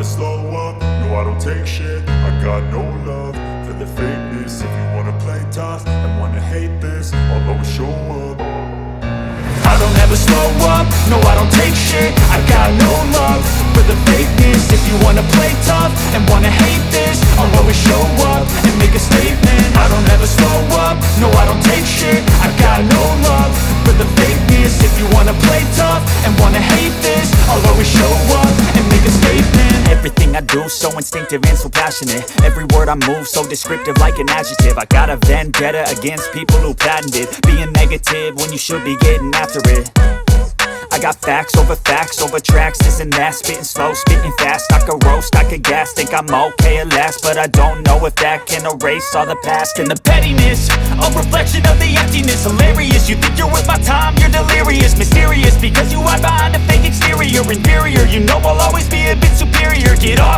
slow up, no I don't take shit. I got no love for the fakeness. If you wanna play tough and wanna hate this, I'll always show up. I don't ever slow up, no I don't take shit. I got no love for the fakeness. If you wanna play tough and wanna hate this, I'll always show up and make a statement. I don't ever slow up, no I don't take shit. I got no love for the fakeness. If you wanna play tough and wanna hate this, I'll always show up and make a statement. Everything I do so instinctive and so passionate. Every word I move so descriptive like an adjective. I got a vendetta against people who patented being negative when you should be getting after it. I got facts over tracks, this and that. Spitting slow, spitting fast. I could roast, I could gas. Think I'm okay at last, but I don't know if that can erase all the past. And the pettiness, a reflection of the emptiness. Hilarious, you think you're worth my time, you're delirious. Mysterious, because you hide behind a fake exterior. Inferior, you know I'll always be a bit superior. Get off